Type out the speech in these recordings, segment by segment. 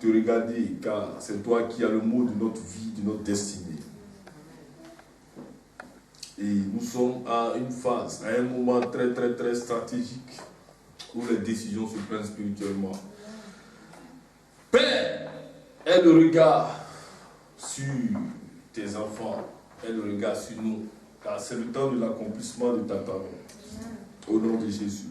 te regarder, car c'est toi qui as le mot de notre vie, de notre destinée. Et nous sommes à une phase, à un moment très très très stratégique où les décisions se prennent spirituellement. Père, aie le regard sur tes enfants, aie le regard sur nous, car c'est le temps de l'accomplissement de ta parole. Au nom de Jésus.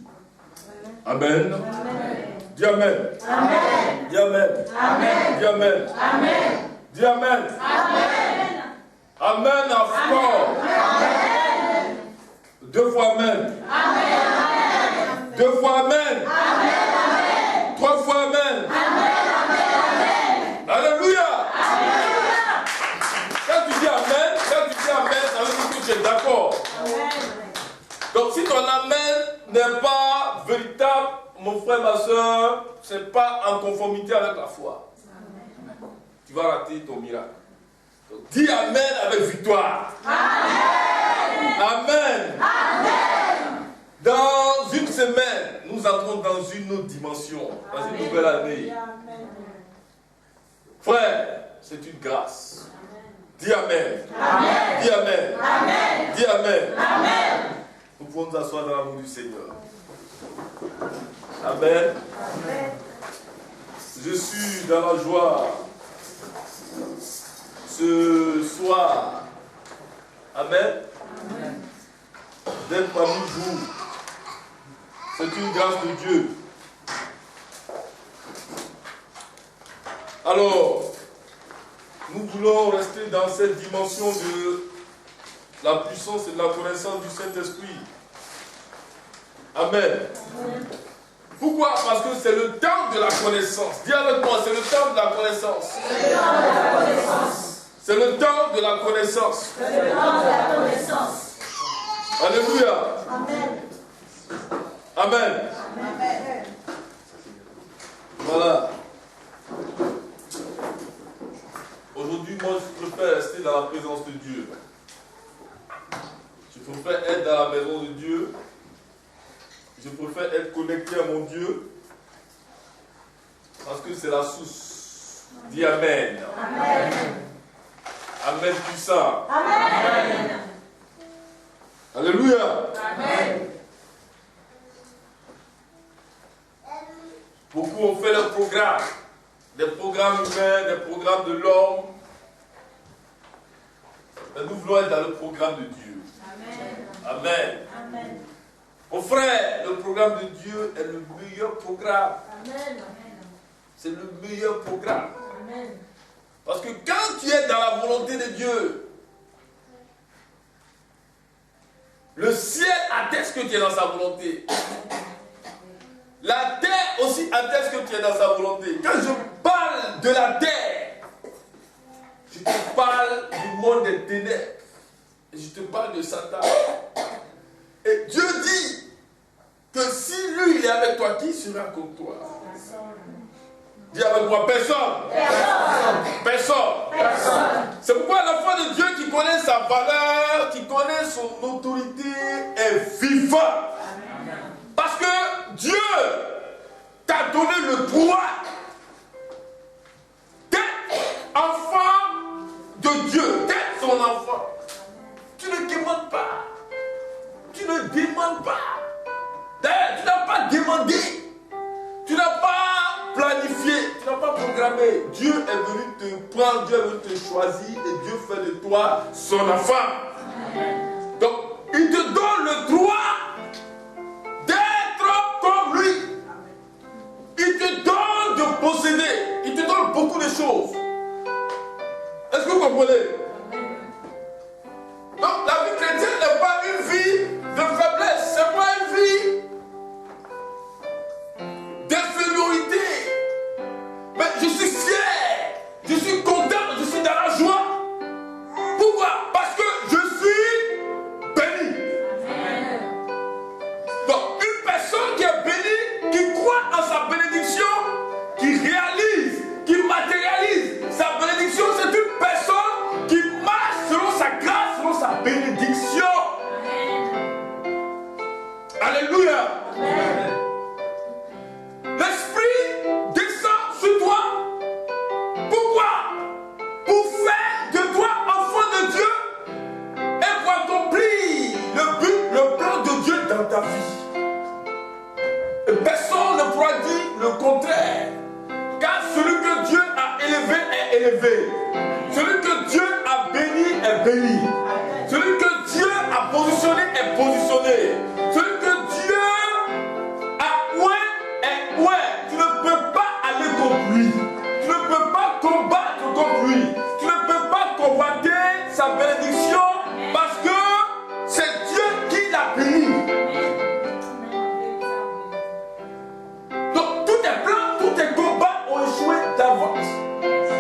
Amen. Amen. Dis Amen. Amen. Dis Amen. Amen. Dis Amen. Amen. Dis Amen. Amen. Amen encore. Amen. Deux fois Amen. Amen. Deux fois Amen. Amen. Trois fois Amen. Amen. Alléluia. Quand tu dis Amen, ça veut dire que tu es d'accord. Donc si ton Amen n'est pas véritable, mon frère, ma soeur, ce n'est pas en conformité avec la foi. Amen. Tu vas rater ton miracle. Donc, dis Amen avec victoire. Amen. Amen. Amen. Dans une semaine, nous entrons dans une autre dimension, dans une nouvelle année. Amen. Frère, c'est une grâce. Amen. Dis Amen. Amen. Dis Amen. Amen. Dis Amen. Amen. Nous pouvons nous asseoir dans l'amour du Seigneur. Amen. Amen. Je suis dans la joie ce soir. Amen. Amen. D'être parmi vous. C'est une grâce de Dieu. Alors, nous voulons rester dans cette dimension de la puissance et de la connaissance du Saint-Esprit. Amen. Amen. Pourquoi? Parce que c'est le temps de la connaissance. Dis avec moi, c'est le temps de la connaissance. C'est le temps de la connaissance. C'est le temps de la connaissance. C'est le temps de la connaissance. Alléluia. Amen. Amen. Amen. Voilà. Aujourd'hui, moi, je préfère rester dans la présence de Dieu. Je préfère être dans la maison de Dieu. Je préfère être connecté à mon Dieu. Parce que c'est la source. Dis Amen. Amen. Amen puissant. Amen. Alléluia. Amen. Beaucoup ont fait leurs programmes. Des programmes humains, des programmes de l'homme. Mais nous voulons être dans le programme de Dieu. Amen. Amen. Amen. Mon frère, le programme de Dieu est le meilleur programme. Amen. C'est le meilleur programme. Amen. Parce que quand tu es dans la volonté de Dieu, le ciel atteste que tu es dans sa volonté. La terre aussi atteste que tu es dans sa volonté. Quand je parle de la terre, je te parle du monde des ténèbres. Et je te parle de Satan. Et Dieu dit que si lui il est avec toi, qui sera contre toi? Dis avec moi, personne. Personne. Personne. C'est pourquoi l'enfant de Dieu qui connaît sa valeur, qui connaît son autorité, est vivant. Parce que Dieu t'a donné le droit d'être enfant de Dieu, d'être son enfant. Tu ne demandes pas. Tu ne demandes pas. D'ailleurs, tu n'as pas demandé. Tu n'as pas planifié. Tu n'as pas programmé. Dieu est venu te prendre, Dieu est venu te choisir et Dieu fait de toi son enfant. Donc, il te donne le droit d'être comme lui. Il te donne de posséder. Il te donne beaucoup de choses. Est-ce que vous comprenez? Donc la vie chrétienne n'est pas une vie de faiblesse. Ce n'est pas une vie d'infériorité. Mais je suis fier. Je suis content. Je suis dans la joie. Pourquoi? Parce que je suis béni. Donc une personne qui est bénie, qui croit en sa bénédiction, qui réalise, qui matérialise sa bénédiction, c'est une personne qui élevé. Celui que Dieu a béni est béni. Celui que Dieu a positionné est positionné. Celui que Dieu a oint est oint. Tu ne peux pas aller contre lui. Tu ne peux pas combattre contre lui. Tu ne peux pas combattre sa bénédiction parce que c'est Dieu qui l'a béni. Donc tous tes plans, tous tes combats ont échoué d'avance.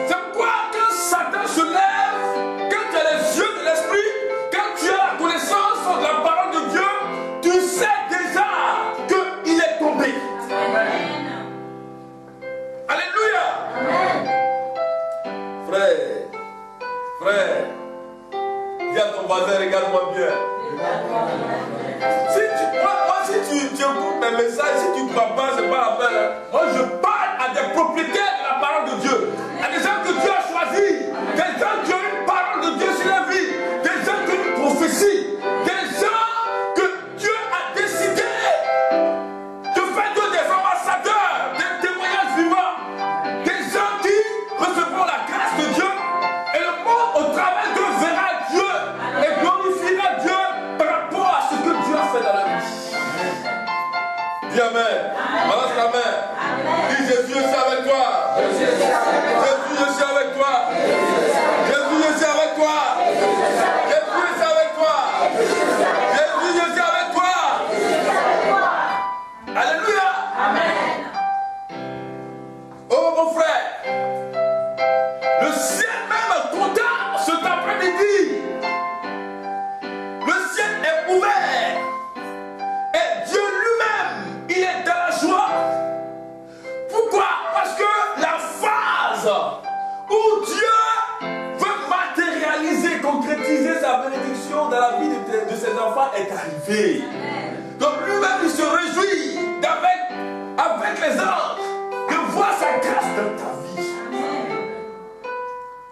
C'est pourquoi quand Satan se lève, quand tu as les yeux de l'esprit, quand tu as la connaissance de la parole de Dieu, tu sais déjà qu'il est tombé. Amen. Alléluia. Amen. Frère, dis à ton voisin, regarde-moi bien. Si tu écoutes mes messages, si tu ne crois pas, c'est pas la peine. Moi, je parle à des propriétaires de la parole de Dieu. À des gens que Dieu a choisis. Des gens qui ont une parole de Dieu sur la vie. Des gens qui ont une prophétie. Des gens que Dieu a décidé de faire d'eux des ambassadeurs, des témoignages vivants. Des gens qui recevront la grâce de Dieu. Et le monde au travers d'eux verra Dieu et glorifiera Dieu par rapport à ce que Dieu a fait dans la vie. Dis Amen. Balance la main. Dis Jésus, je suis avec toi. Jésus, je suis avec toi. Jésus, je suis avec toi. Jésus, je suis avec toi. Jésus, je suis avec toi. Alléluia. Amen. Oh mon frère, le ciel même est content cet après-midi. Le ciel est ouvert. Et Dieu lui-même, il est dans la joie. Pourquoi? Parce que la phase où Dieu veut matérialiser, concrétiser sa bénédiction dans la vie de ses enfants est arrivée. Donc lui-même, il se réjouit avec les anges de voir sa grâce dans ta vie.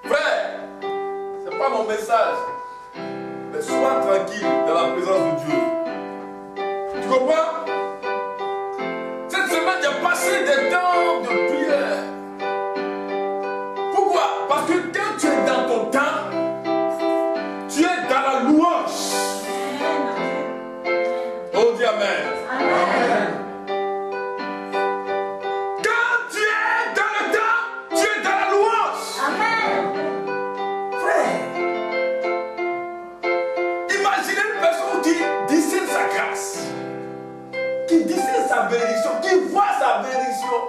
Frère, ce n'est pas mon message, mais sois tranquille dans la présence de Dieu. Tu comprends? Cette semaine, j'ai passé des temps de prière. Pourquoi? Parce que quand tu es dans ton temps, tu es dans la louange. Oh, dis Amen. Amen. Quand tu es dans le temps, tu es dans la louange. Amen. Frère, imaginez une personne qui discerne sa grâce, qui discerne sa bénédiction, qui voit sa bénédiction,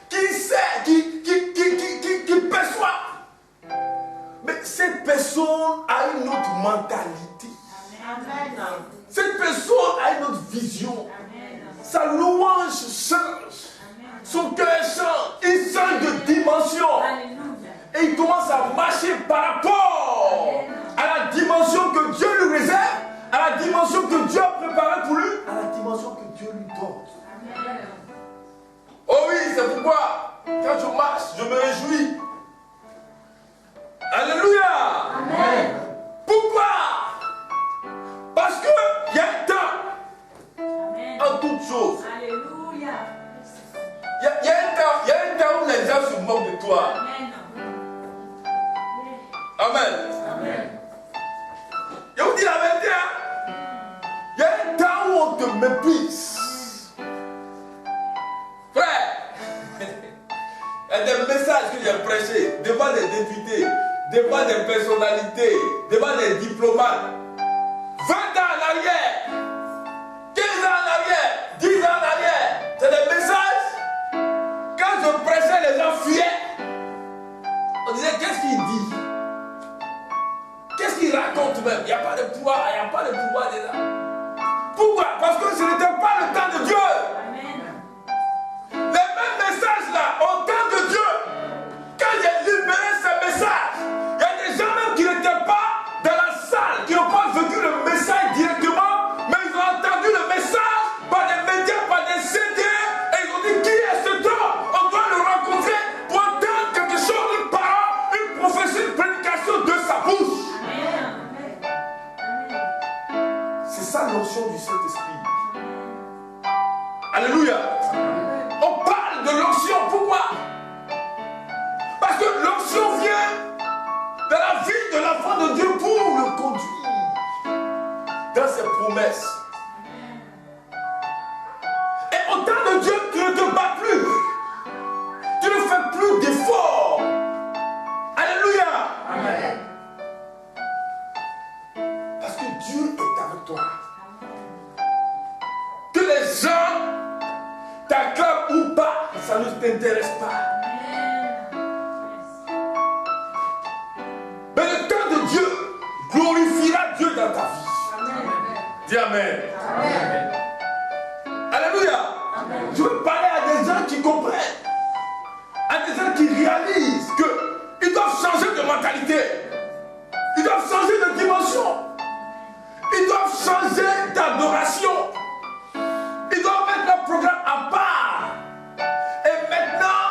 qui sait, qui perçoit. Mais cette personne a une autre mentalité. Amen. Cette personne a une autre vision. Amen. Sa louange change. Amen. Son cœur change. Il change de dimension. Amen. Et il commence à marcher par rapport à la dimension que Dieu lui réserve, à la dimension que Dieu a préparée pour lui, à la dimension que Dieu lui donne. Amen. Oh oui, c'est pourquoi quand je marche, je me réjouis. Alléluia. Amen. Pourquoi? Parce qu'il y a un temps. Amen. En toutes choses. Alléluia. Il y a un temps où les gens se moquent de toi. Amen. Amen. Amen. Je vous dis la vérité. Il y a un temps où on te méprise. Frère, il y a des messages que j'ai prêchés devant des députés, devant des personnalités, devant des diplomates. 20 ans en arrière, 15 ans en arrière, 10 ans en arrière, c'est des messages. Quand je prêchais, les gens fuyaient. On disait, qu'est-ce qu'il dit? Qu'est-ce qu'il raconte même? Il n'y a pas de pouvoir, il n'y a pas de pouvoir déjà. Pourquoi? Parce que ce n'était pas le temps de Dieu. Amen. Les mêmes messages là, au temps de Dieu, quand j'ai libéré ces messages, il y a des gens même qui n'étaient pas dans la salle, qui n'ont pas vécu le message directement, mais ils ont entendu le message par des médias, par des CD, et ils ont dit, qui est cet homme? On doit le rencontrer pour entendre quelque chose, une parole, une prophétie, une prédication de sa bouche. C'est ça l'onction du Saint-Esprit. Alléluia. On parle de l'onction, pourquoi? Parce que l'onction vient dans la vie de l'enfant de Dieu pour le conduire dans ses promesses. Et au temps de Dieu, tu ne te bats plus. Tu ne fais plus d'efforts. Alléluia. Amen. Parce que Dieu est avec toi. Que les gens t'acclament ou pas, ça ne t'intéresse pas. Mais le temps de Dieu glorifiera Dieu dans ta vie. Amen. Dis Amen. Amen. Alléluia. Amen. Je veux parler à des gens qui comprennent, à des gens qui réalisent qu'ils doivent changer de mentalité, ils doivent changer de dimension, ils doivent changer d'adoration, ils doivent mettre leur programme à part et maintenant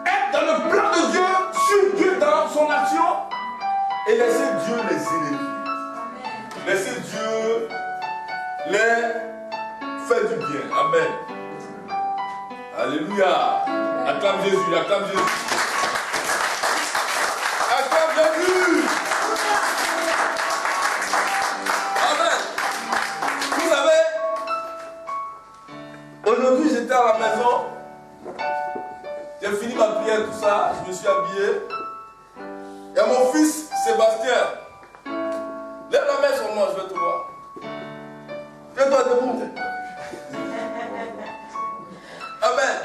être dans le plan de Dieu, sur Dieu dans son action et laisser Dieu les élever. Laisser Dieu les faire du bien. Amen. Alléluia. Acclame Jésus, acclame Jésus. Acclame Jésus. Amen. Vous savez, aujourd'hui j'étais à la maison, j'ai fini ma prière, tout ça, je me suis habillé. Il y a mon fils Sébastien. Lève la main sur moi, je vais te voir. Viens-toi debout. Amen.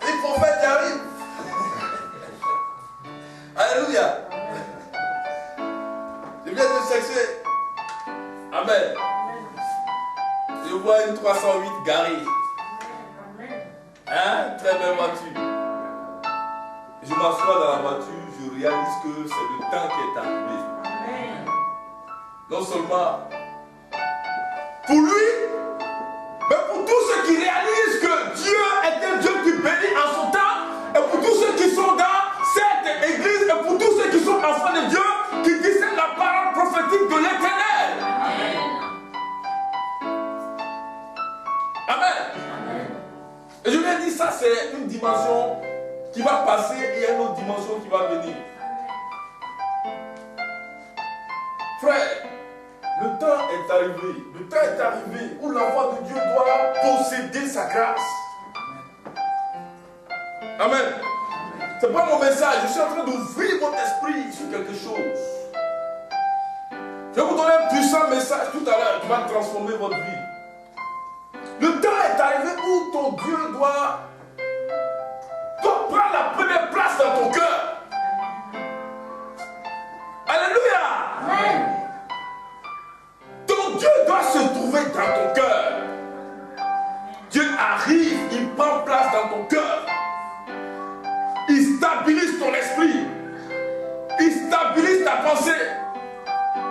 Les prophètes qui arrivent. Alléluia. Je viens de chercher. Amen. Je vois une 308 garée. Hein? Très belle voiture. Je m'assois dans la voiture, je réalise que c'est le temps qui est arrivé. Non seulement pour lui, mais pour tous ceux qui réalisent que Dieu est un Dieu qui bénit en son temps, et pour tous ceux qui sont dans cette église, et pour tous ceux qui sont enfants de Dieu, qui disent la parole prophétique de l'Éternel. Amen. Et je lui ai dit, ça c'est une dimension qui va passer et il y a une autre dimension qui va venir. Frère, le temps est arrivé. Le temps est arrivé où l'enfant de Dieu doit posséder sa grâce. Amen. C'est pas mon message. Je suis en train d'ouvrir votre esprit sur quelque chose. Je vais vous donner un puissant message tout à l'heure qui va transformer votre vie. Le temps est arrivé où ton Dieu doit prendre la première place dans ton cœur. Alléluia. Amen. Ton Dieu doit se trouver dans ton cœur. Dieu arrive, il prend place dans ton cœur. Il stabilise ton esprit. Il stabilise ta pensée.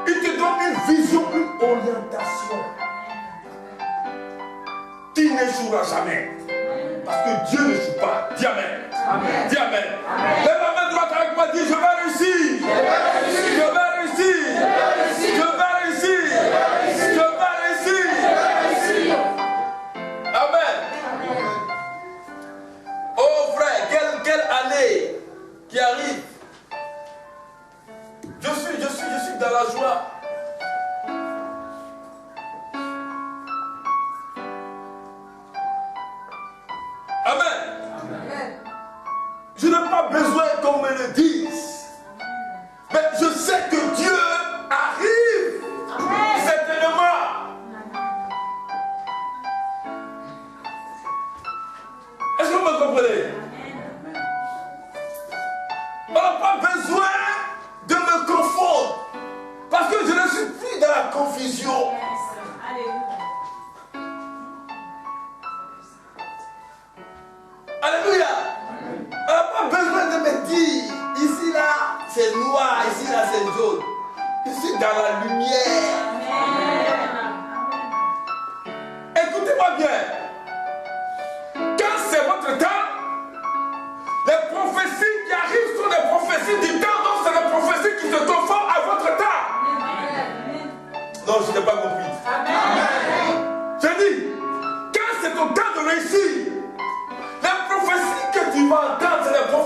Il te donne une vision, une orientation qui n'échouera jamais. Parce que Dieu n'échoue pas. Dis Amen. Amen. Dis Amen. Lève la main droite avec moi, dis je vais réussir. Je vais réussir. Je vais réussir. Je vais réussir. Je vais réussir. Amen. Oh frère, quelle année qui arrive. Je suis dans la joie. Amen. Je n'ai pas besoin qu'on me le dise. Mais je sais que Dieu arrive. Certainement. Est-ce que vous me comprenez? On n'a pas besoin de me confondre. Parce que je ne suis plus dans la confusion. Alléluia. On n'a pas besoin de me dire, ici là c'est noir, ici là c'est jaune. Je suis dans la lumière. Écoutez-moi bien. Quand c'est votre temps, les prophéties qui arrivent sont des prophéties du temps, donc c'est des prophéties qui se conforment à votre temps. Non, je n'ai pas compris. J'ai dit, quand c'est ton temps de réussir, les prophéties que tu vas entendre, c'est les prophéties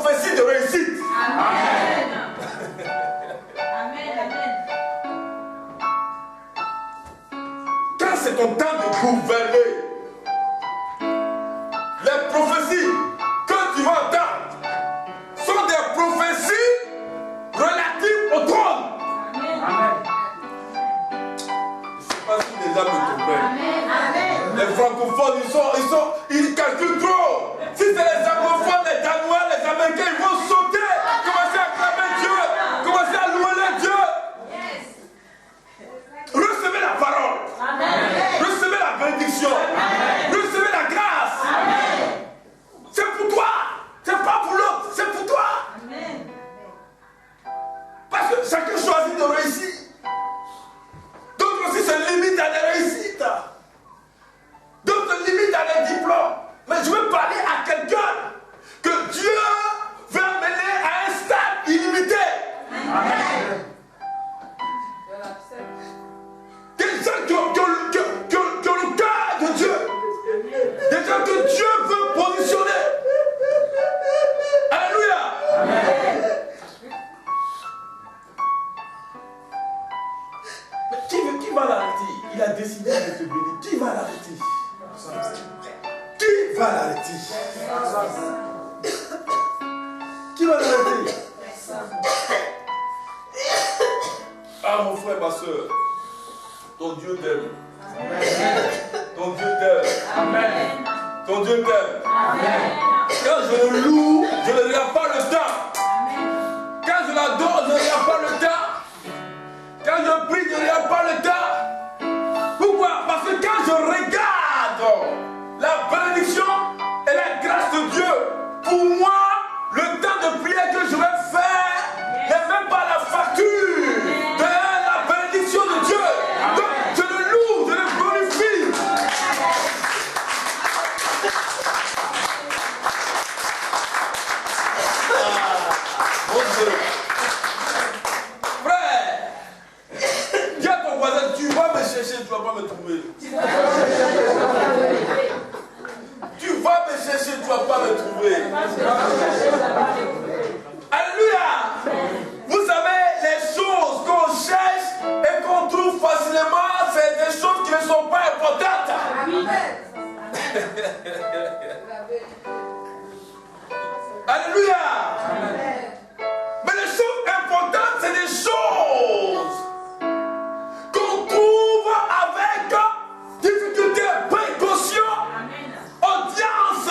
prophéties que tu vas entendre sont des prophéties relatives au trône. Amen. Je ne sais pas si les âmes me comprennent. Les francophones, ils calculent trop. Si c'est les anglophones, les Danois, les Américains, ils vont sauter, commencer à acclamer Dieu, commencer à louer le Dieu. Recevez la parole. Recevez la bénédiction. Recevez la grâce. C'est pour toi. C'est pas pour l'autre. C'est pour toi. Parce que chacun choisit de réussir. D'autres aussi se limitent à des réussites. D'autres se limitent à des diplômes. Mais je veux parler à quelqu'un que Dieu veut amener à un stade illimité. Amen. Des gens qui ont le cœur de Dieu. Des gens que Dieu veut positionner. Alléluia. Amen. Mais qui va l'arrêter? Il a décidé de te bénir. Qui va l'arrêter? Qui va l'arrêter? Qui va l'arrêter? Ah mon frère, ma soeur, ton Dieu t'aime. Ton Dieu t'aime. Ton Dieu t'aime. Quand je le loue, je ne regarde pas le temps. Quand je l'adore, je ne regarde pas le temps. Quand je prie, je ne regarde pas le temps. Pourquoi? Parce que quand je regarde la bénédiction et la grâce de Dieu, pour moi, le temps de prière que je vais faire n'est même pas la facture de la bénédiction de Dieu. Donc, je le loue, je le glorifie. Mon Dieu. Frère, dis à ton voisin, tu vas me chercher, tu ne vas pas me trouver. Tu vas me chercher, tu ne vas pas me trouver. Alléluia. Vous savez, les choses qu'on cherche et qu'on trouve facilement, c'est des choses qui ne sont pas importantes. Alléluia. Mais les choses importantes, c'est des choses qu'on trouve avec difficulté, précaution, audience.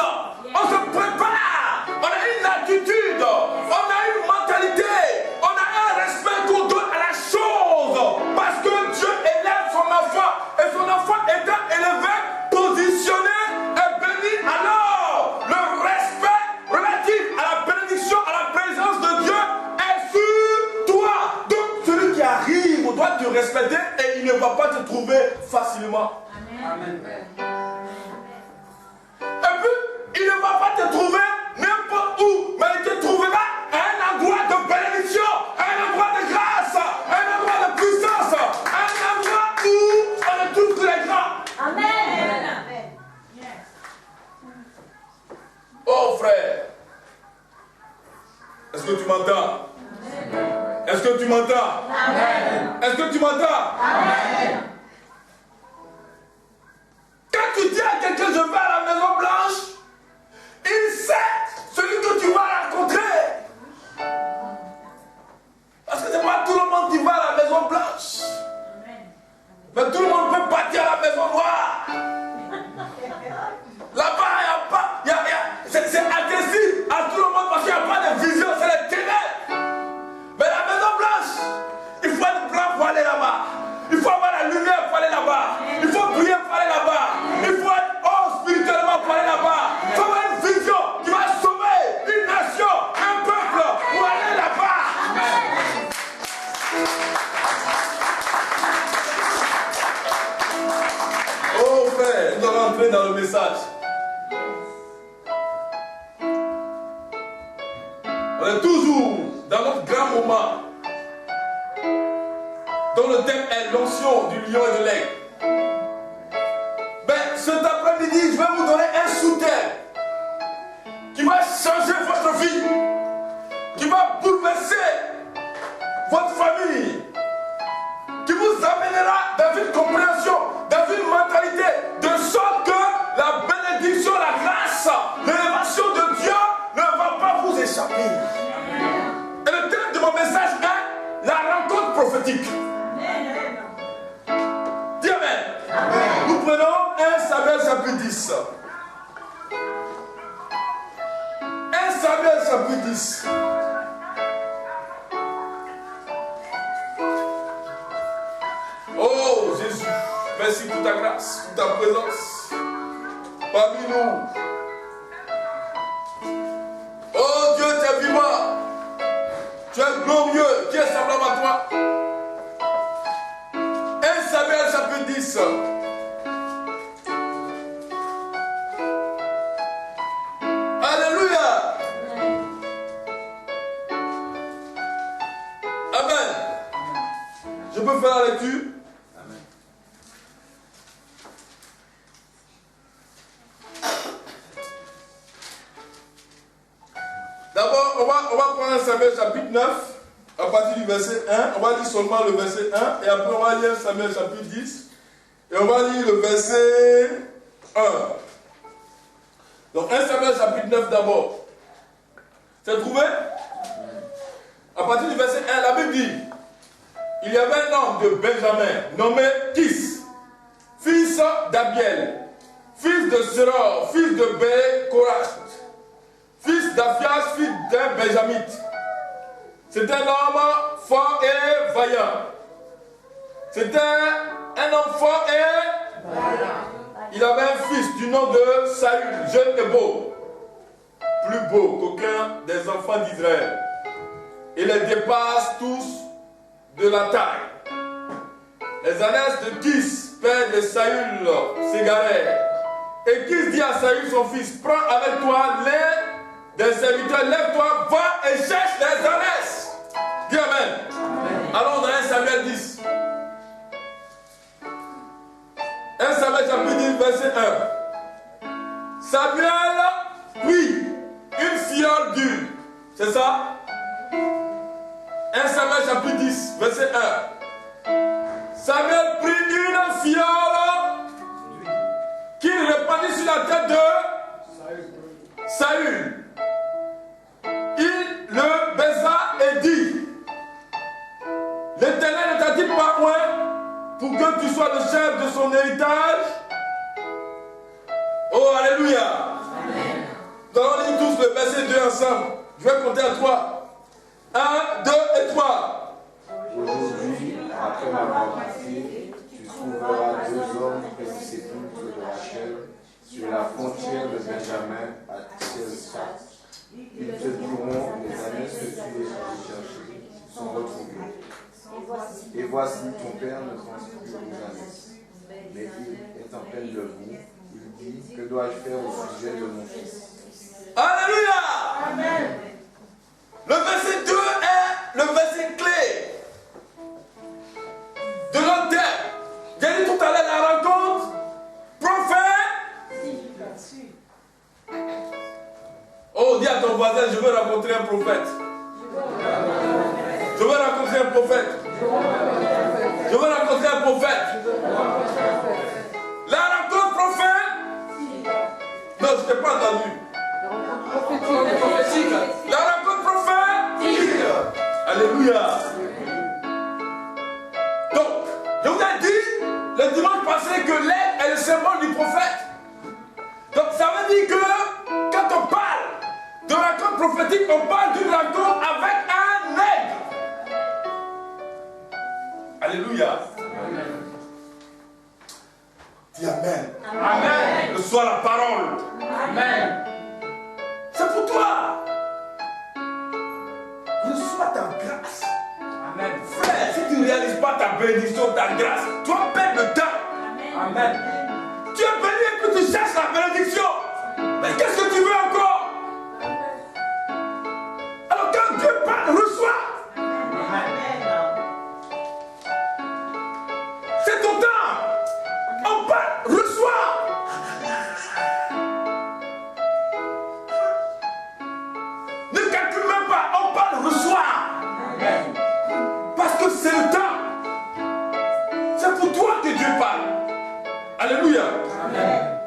On se prépare, on a une attitude, on a une mentalité, on a un respect qu'on donne à la chose. Parce que Dieu élève son enfant, et son enfant étant élevé, positionné et béni, alors le respect relatif à la bénédiction, à la présence de Dieu est sur toi. Donc celui qui arrive doit te respecter et il ne va pas te trouver facilement. Amen. Et puis, il ne va pas te trouver n'importe où, mais il te trouvera à un endroit de bénédiction, à un endroit de grâce, à un endroit de puissance, à un endroit où on ne trouve que les grands. Amen. Oh frère, est-ce que tu m'entends? Est-ce que tu m'entends? Est-ce que tu m'entends? Quand tu dis à quelqu'un je vais à la Maison Blanche, il sait celui que tu vas rencontrer. Parce que c'est pas tout le monde qui va à la Maison Blanche. Mais tout le monde peut partir à la Maison Noire. Là-bas, il n'y a pas. C'est accessible à tout le monde parce qu'il n'y a pas de vision, c'est les ténèbres. Mais la Maison Blanche, il faut être blanc pour aller là-bas. Il faut avoir la lumière pour aller là-bas. Il faut prier pour aller là-bas. Il faut être haut spirituellement pour aller là-bas. Il faut avoir une vision qui va sauver une nation, un peuple pour aller là-bas. Oh frère, nous allons entrer dans le message. On est toujours dans notre grand moment dont le thème est l'onction du lion et de l'aigle. Mais cet après-midi, je vais vous donner un sous-thème qui va changer votre vie, qui va bouleverser votre famille, qui vous amènera dans une compréhension, dans une mentalité, de sorte que la bénédiction, la grâce, l'élévation prophétique. Dis Amen. Nous prenons 1 Samuel chapitre 10. 1 Samuel chapitre 10. Oh Jésus, merci pour ta grâce, pour ta présence parmi nous. Oh Dieu, tu es vivant, tu es glorieux, qui est semblable à toi. 1 Samuel chapitre 10. Alléluia. Amen. Je peux faire la lecture? D'abord, on va prendre 1 Samuel chapitre 9, à partir du verset 1. On va lire seulement le verset 1, et après on va lire 1 Samuel chapitre 10, et on va lire le verset 1. Donc 1 Samuel chapitre 9 d'abord. C'est trouvé? À partir du verset 1, la Bible dit, il y avait un homme de Benjamin, nommé Kis, fils d'Abiel, fils de Seror, fils de Bé-Korath, fils d'Aphias, fils d'un Benjamite. C'était un homme fort et vaillant. C'était un homme fort et vaillant. Il avait un fils du nom de Saül, jeune et beau, plus beau qu'aucun des enfants d'Israël. Il les dépasse tous de la taille. Les ânesses de Kis, père de Saül, s'égarèrent. Et Kis dit à Saül, son fils, prends avec toi l'un des serviteurs, lève-toi, va et cherche les ânesses. Dis Amen. Allons dans 1 Samuel 10. 1 Samuel chapitre 10, verset 1. Samuel prit une fiole d'huile. C'est ça? 1 Samuel chapitre 10, verset 1. Samuel prit une fiole qu'il répandit sur la tête de Saül. Il le baisa et dit, l'Éternel ne t'a-t-il pas oint pour que tu sois le chef de son héritage? Oh, alléluia. Amen. Nous allons lire tous le verset 2 ensemble. Je vais compter à 3. 1, 2 et 3. Aujourd'hui, après m'avoir quitté, tu trouveras 2 hommes près du sépulcre de Rachel, sur la frontière de Benjamin à Tselsa. Ils te diront, les ânesses que tu es allé chercher sont retrouvées. Et voici, ton père ne pense plus aux ânesses, mais il est en peine de vous. Il dit, que dois-je faire au sujet de mon fils? Alléluia. Amen. Le verset 2 est le verset clé de notre thème. J'ai dit tout à l'heure la rencontre prophète. Oh, dis à ton voisin, je veux rencontrer un prophète. Je veux rencontrer un prophète. Je veux rencontrer un prophète. La rencontre prophète. Non, je ne t'ai pas entendu. La rencontre prophète. Alléluia. Donc, je vous ai dit le dimanche passé que l'aide est le symbole du prophète. Donc, ça veut dire que quand on parle de rencontre prophétique, on parle d'une rencontre avec un aigle. Alléluia. Amen. Dis Amen. Amen. Reçois la parole. Amen. C'est pour toi. Reçois ta grâce. Amen. Frère, si tu ne réalises pas ta bénédiction, ta grâce, tu vas perdre le temps. Amen. Tu es béni et puis tu cherches la bénédiction. Mais qu'est-ce que tu veux encore? Alors quand Dieu parle, reçois. C'est ton temps. On parle, reçois. Ne calcule même pas, on parle, reçois. Parce que c'est le temps. C'est pour toi que Dieu parle. Alléluia. Amen.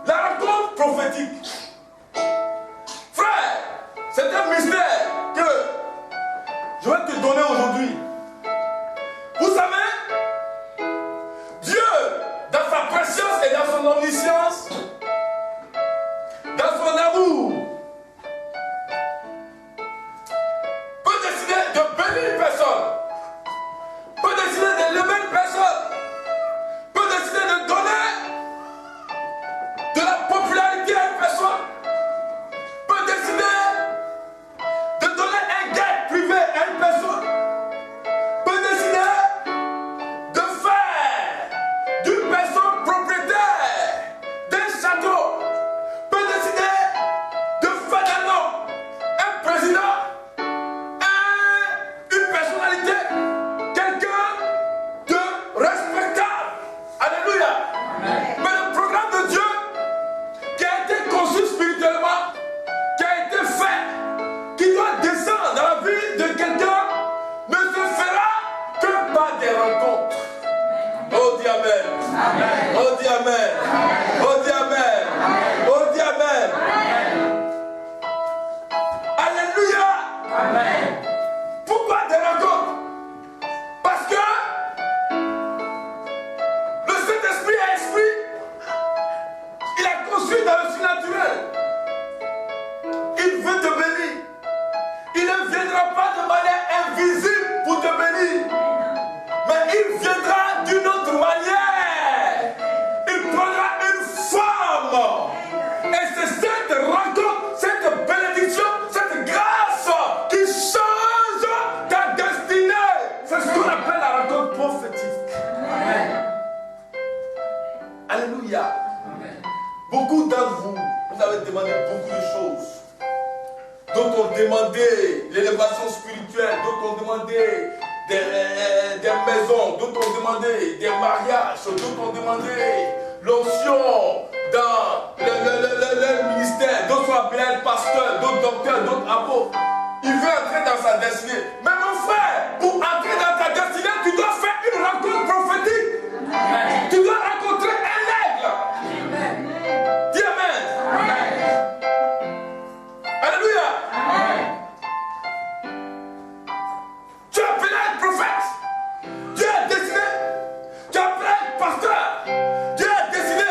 La rencontre prophétique. Frère, c'est un mystère que je vais te donner aujourd'hui. Oh, dis Amen. Oh, dis Amen. Oh, dis Amen. Alléluia. Amen. Pourquoi des rencontres? Parce que le Saint-Esprit est esprit. Il a conçu dans le surnaturel. Il veut te bénir. Il ne viendra pas de manière invisible pour te bénir. Mais il viendra d'une autre manière. Il prendra une forme. Et c'est cette rencontre, cette bénédiction, cette grâce qui change ta destinée. C'est ce qu'on appelle la rencontre prophétique. Amen. Alléluia. Amen. Beaucoup d'entre vous, vous avez demandé beaucoup de choses. D'autres ont demandé l'élévation spirituelle, d'autres ont demandé des maisons, d'autres ont demandé des mariages, d'autres ont demandé l'onction dans le ministère, d'autres sont appelés pasteur, d'autres docteurs, d'autres apôtres. Il veut entrer dans sa destinée. Mais mon frère, pour entrer dans ta destinée, tu dois faire une rencontre prophétique. Amen. Tu dois rencontrer un aigle. Amen. Dis Amen. Amen. Alléluia. Amen. Tu es appelé à être prophète. Dieu est destiné. Tu es appelé à être pasteur. Dieu est destiné.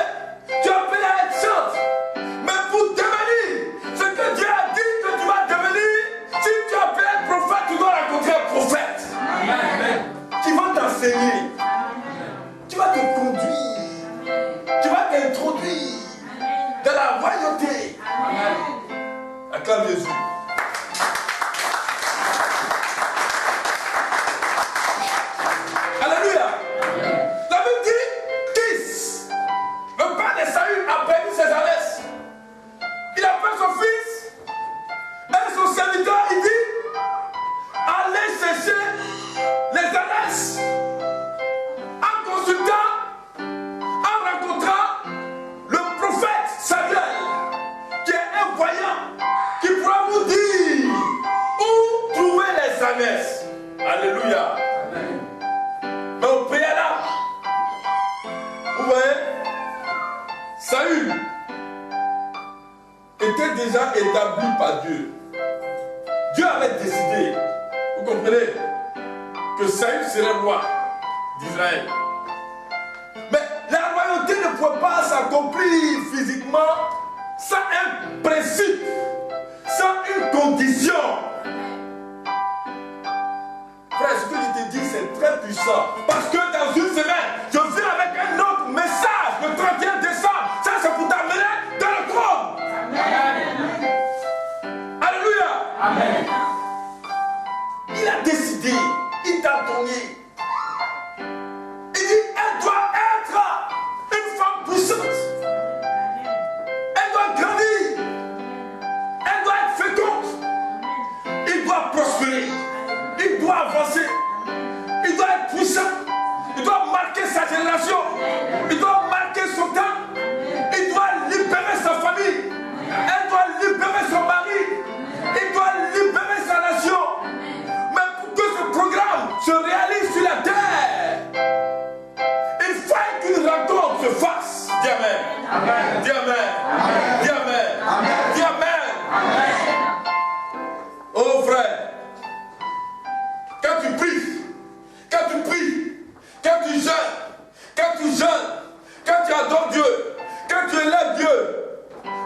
Tu es appelé à être chante. Mais pour devenir ce que Dieu a dit que tu vas devenir, si tu es appelé à être prophète, tu dois rencontrer un prophète. Amen. Qui va t'enseigner. Tu vas te conduire. Tu vas t'introduire dans la royauté. Acclame Jésus. Alléluia. La Bible dit Kis, le père de Saül, a béni ses ânesses. Il appelle son fils et son serviteur, il dit allez chercher les ânesses en consultant, en rencontrant le prophète Samuel, qui est un voyant, qui pourra vous dire où trouver les ânesses. Alléluia. Amen. Mais au préalable, vous voyez, Saül était déjà établi par Dieu. Dieu avait décidé, vous comprenez, que Saül serait roi d'Israël. Mais la royauté ne pouvait pas s'accomplir physiquement sans un principe, sans une condition. Frère, ce que je te dis, c'est très puissant. Parce que dans une semaine, je viens avec un autre message le 31 décembre. Ça, c'est pour t'amener dans le trône. Amen. Alléluia. Amen. Il a décidé, il t'a donné. Il dit, elle doit être une femme puissante. Elle doit grandir. Elle doit être féconde. Il doit prospérer. Il doit avancer. Il doit être puissant. Il doit marquer sa génération. Il doit marquer son temps. Il doit libérer sa famille. Elle doit libérer son mari. Il doit libérer sa nation. Mais pour que ce programme se réalise sur la terre, il faut qu'une rencontre se fasse. Dis Amen. Amen. Dis Amen. Amen. Dis Amen. Amen. Dis Amen. Amen. Oh frère, quand tu pries, quand tu jeûnes, quand tu adores Dieu, quand tu élèves Dieu,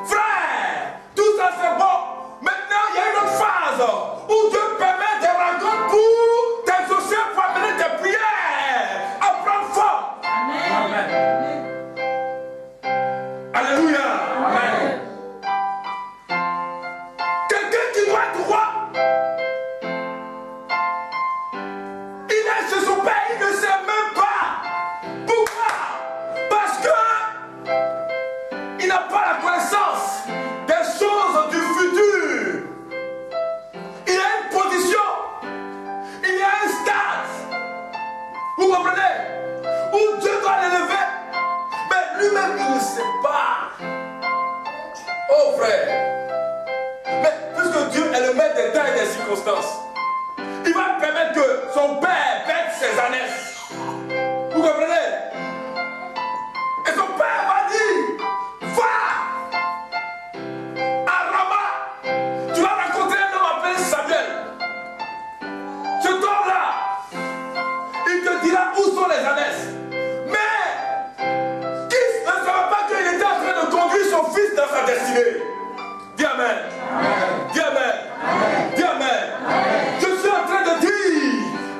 frère, tout ça c'est bon. Maintenant, il y a une autre phase où Dieu permet des rencontres pour t'exaucer, pour amener tes prières à prendre forme. Amen. Alléluia. Amen. Quelqu'un qui doit être roi, il est chez son père, il ne sait même pas. Pourquoi? Parce que il n'a pas la connaissance des choses du futur. Il a une position, il y a un stade, vous comprenez, où Dieu doit l'élever, mais lui-même il ne sait pas. Oh frère, mais puisque Dieu est le maître des temps et des circonstances, il va permettre que son père perde ses ânesses. Vous comprenez? Et Dis Amen. Dis Amen. Je suis en train de dire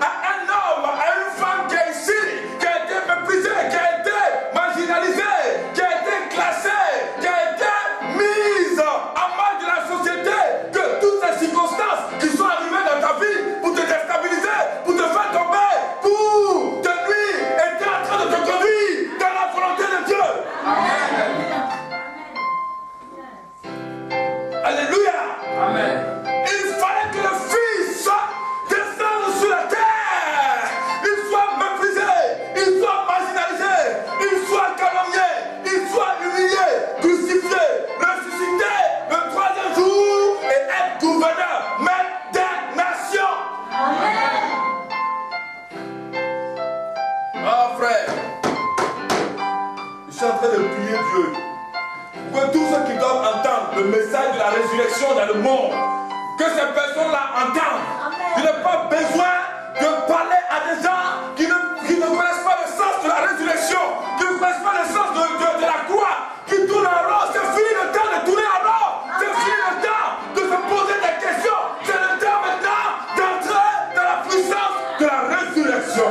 à un homme, à une femme qui est ici, qui a été méprisée, qui a été marginalisée, qui a été classée, qui a été mise à mal de la société, que toutes ces circonstances qui sont arrivées dans ta vie pour te déstabiliser, pour te faire tomber, pour te nuire, étaient en train de te conduire dans la volonté de Dieu. Alléluia. Amen. Il fallait que le Fils descende sur la terre. Il soit méprisé, il soit marginalisé, il soit calomnié, il soit humilié, crucifié, ressuscité le troisième jour et être gouverneur même des nations. Amen. Ah frère, je suis en train de prier Dieu. Que tous ceux qui doivent entendre le message de la résurrection dans le monde, que ces personnes-là entendent. Tu n'as pas besoin de parler à des gens qui ne connaissent pas le sens de la résurrection, qui ne connaissent pas le sens de la croix, qui tournent en rond. C'est fini le temps de tourner en rond. C'est fini le temps de se poser des questions. C'est le temps maintenant d'entrer dans la puissance de la résurrection.